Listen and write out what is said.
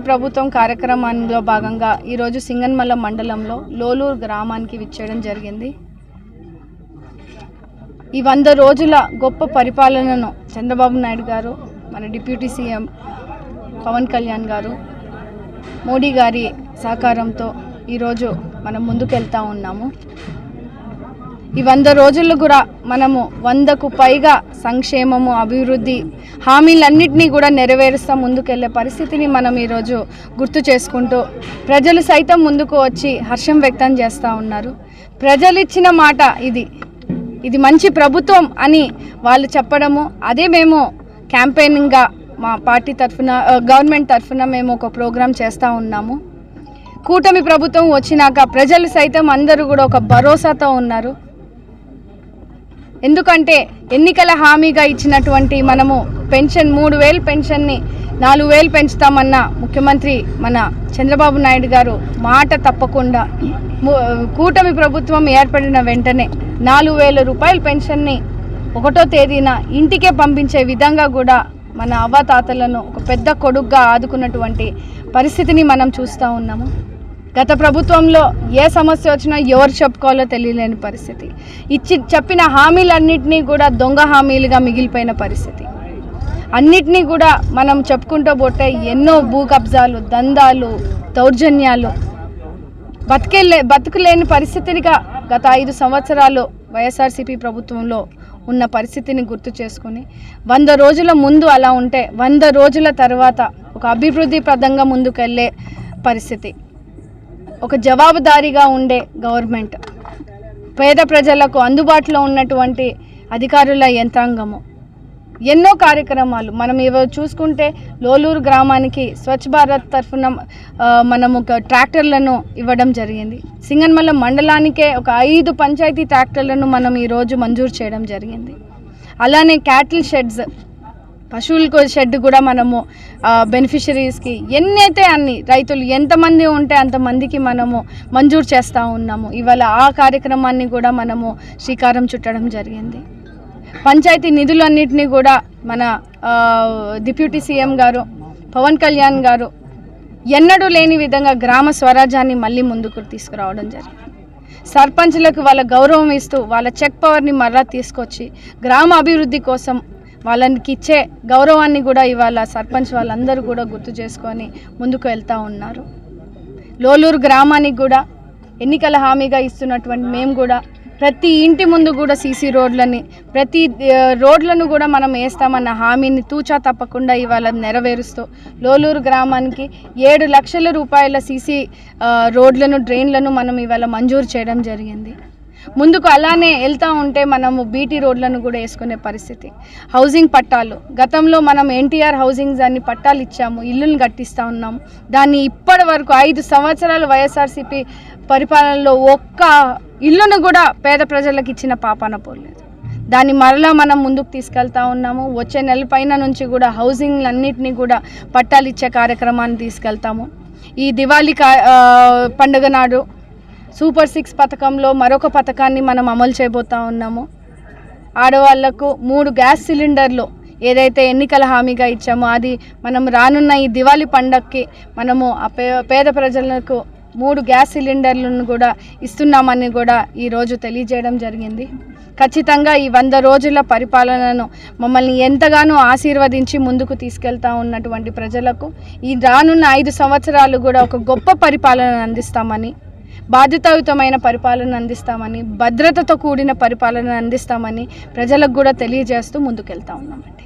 ప్రభుత్వం కార్యక్రమంలో భాగంగా ఈరోజు సింగనమల మండలంలో లోలూరు గ్రామానికి విచ్చేయడం జరిగింది. ఈ 100 రోజుల గొప్ప పరిపాలనను చంద్రబాబు నాయుడు గారు, మన డిప్యూటీ సీఎం పవన్ కళ్యాణ్ గారు, మోడీ గారి సహకారంతో ఈరోజు మనం ముందుకెళ్తా ఉన్నాము. ఈ 100 రోజుల్లో కూడా మనము 100కు పైగా సంక్షేమము, అభివృద్ధి హామీలన్నింటినీ కూడా నెరవేరుస్తూ ముందుకెళ్లే పరిస్థితిని మనం ఈరోజు గుర్తు చేసుకుంటూ ప్రజలు సైతం ముందుకు వచ్చి హర్షం వ్యక్తం చేస్తూ ఉన్నారు. ప్రజలు ఇచ్చిన మాట ఇది మంచి ప్రభుత్వం అని వాళ్ళు చెప్పడము, అదే మేము క్యాంపెయినింగ్గా మా పార్టీ తరఫున, గవర్నమెంట్ తరఫున మేము ఒక ప్రోగ్రాం చేస్తూ ఉన్నాము. కూటమి ప్రభుత్వం వచ్చినాక ప్రజలు సైతం అందరూ కూడా ఒక భరోసాతో ఉన్నారు. ఎందుకంటే ఎన్నికల హామీగా ఇచ్చినటువంటి మనము పెన్షన్ 3000 పెన్షన్ని 4000 పెంచుతామన్న ముఖ్యమంత్రి మన చంద్రబాబు నాయుడు గారు మాట తప్పకుండా కూటమి ప్రభుత్వం ఏర్పడిన వెంటనే 4000 రూపాయల పెన్షన్ని 1వ తేదీన ఇంటికే పంపించే విధంగా కూడా మన అవ్వాతాతలను ఒక పెద్ద కొడుగ్గా ఆదుకున్నటువంటి పరిస్థితిని మనం చూస్తూ ఉన్నాము. గత ప్రభుత్వంలో ఏ సమస్య వచ్చినా ఎవరు చెప్పుకోవాలో తెలియలేని పరిస్థితి, చెప్పిన హామీలన్నింటినీ కూడా దొంగ హామీలుగా మిగిలిపోయిన పరిస్థితి. అన్నిటినీ కూడా మనం చెప్పుకుంటూ పోతే ఎన్నో భూ కబ్జాలు, దందాలు, దౌర్జన్యాలు, బతుకులేని పరిస్థితిగా గత 5 సంవత్సరాలు వైఎస్ఆర్సీపీ ప్రభుత్వంలో ఉన్న పరిస్థితిని గుర్తు చేసుకుని 100 రోజుల ముందు అలా ఉంటే 100 రోజుల తర్వాత ఒక అభివృద్ధి ప్రదంగా ముందుకెళ్ళే పరిస్థితి, ఒక జవాబుదారీగా ఉండే గవర్నమెంట్, పేద ప్రజలకు అందుబాటులో ఉన్నటువంటి అధికారుల యంత్రాంగము, ఎన్నో కార్యక్రమాలు మనం ఇవి చూసుకుంటే లోలూరు గ్రామానికి స్వచ్ఛ భారత్ తరఫున మనము ట్రాక్టర్లను ఇవ్వడం జరిగింది. సింగనమల మండలానికే ఒక 5 పంచాయతీ ట్రాక్టర్లను మనం ఈరోజు మంజూరు చేయడం జరిగింది. అలానే క్యాటిల్ షెడ్స్, పశువులకు షెడ్ కూడా మనము బెనిఫిషరీస్కి ఎన్నైతే అన్ని రైతులు ఎంతమంది ఉంటే అంతమందికి మనము మంజూరు చేస్తూ ఉన్నాము. ఇవాళ ఆ కార్యక్రమాన్ని కూడా మనము శ్రీకారం చుట్టడం జరిగింది. పంచాయతీ నిధులన్నింటినీ కూడా మన డిప్యూటీ సీఎం గారు పవన్ కళ్యాణ్ గారు ఎన్నడూ లేని విధంగా గ్రామ స్వరాజ్యాన్ని మళ్ళీ ముందుకు తీసుకురావడం జరిగింది. సర్పంచ్లకు వాళ్ళ గౌరవం ఇస్తూ వాళ్ళ చెక్ పవర్ని మరలా తీసుకొచ్చి గ్రామ అభివృద్ధి కోసం వాళ్ళకి ఇచ్చే గౌరవాన్ని కూడా ఇవాళ సర్పంచ్ వాళ్ళందరూ కూడా గుర్తు చేసుకొని ముందుకు వెళ్తూ ఉన్నారు. లోలూరు గ్రామానికి కూడా ఎన్నికల హామీగా ఇస్తున్నటువంటి మేము కూడా ప్రతి ఇంటి ముందు కూడా సీసీ రోడ్లని, ప్రతి రోడ్లను కూడా మనం వేస్తామన్న హామీని తూచా తప్పకుండా ఇవాళ నెరవేరుస్తూ లోలూరు గ్రామానికి 7 లక్షల రూపాయల సీసీ రోడ్లను, డ్రైన్లను మనం ఇవాళ మంజూరు చేయడం జరిగింది. ముందుకు అలానే వెళ్తూ ఉంటే మనము బీటీ రోడ్లను కూడా వేసుకునే పరిస్థితి. హౌసింగ్ పట్టాలు, గతంలో మనం ఎన్టీఆర్ హౌసింగ్స్ అన్ని పట్టాలు ఇచ్చాము, ఇల్లును కట్టిస్తూ ఉన్నాము. దాన్ని ఇప్పటి వరకు 5 సంవత్సరాలు వైఎస్ఆర్సీపీ పరిపాలనలో ఒక్క ఇల్లును కూడా పేద ప్రజలకు ఇచ్చిన పాపాన పోలేదు. దాన్ని మరలా మనం ముందుకు తీసుకెళ్తా ఉన్నాము. వచ్చే నెల పైన నుంచి కూడా హౌసింగ్లన్నింటినీ కూడా పట్టాలు ఇచ్చే కార్యక్రమాన్ని తీసుకెళ్తాము. ఈ దివాళీ పండుగ నాడు సూపర్ 6 పథకంలో మరొక పథకాన్ని మనం అమలు చేయబోతూ ఉన్నాము. ఆడవాళ్లకు 3 గ్యాస్ సిలిండర్లు ఏదైతే ఎన్నికల హామీగా ఇచ్చామో అది మనం రానున్న ఈ దివాళీ పండగకి మనము పేద ప్రజలకు 3 గ్యాస్ సిలిండర్లను కూడా ఇస్తున్నామని కూడా ఈరోజు తెలియజేయడం జరిగింది. ఖచ్చితంగా ఈ 100 రోజుల పరిపాలనను మమ్మల్ని ఎంతగానో ఆశీర్వదించి ముందుకు తీసుకెళ్తా ఉన్నటువంటి ప్రజలకు ఈ రానున్న 5 సంవత్సరాలు కూడా ఒక గొప్ప పరిపాలన అందిస్తామని, బాధ్యతాయుతమైన పరిపాలన అందిస్తామని, భద్రతతో కూడిన పరిపాలన అందిస్తామని ప్రజలకు కూడా తెలియజేస్తూ ముందుకెళ్తా ఉన్నామండి.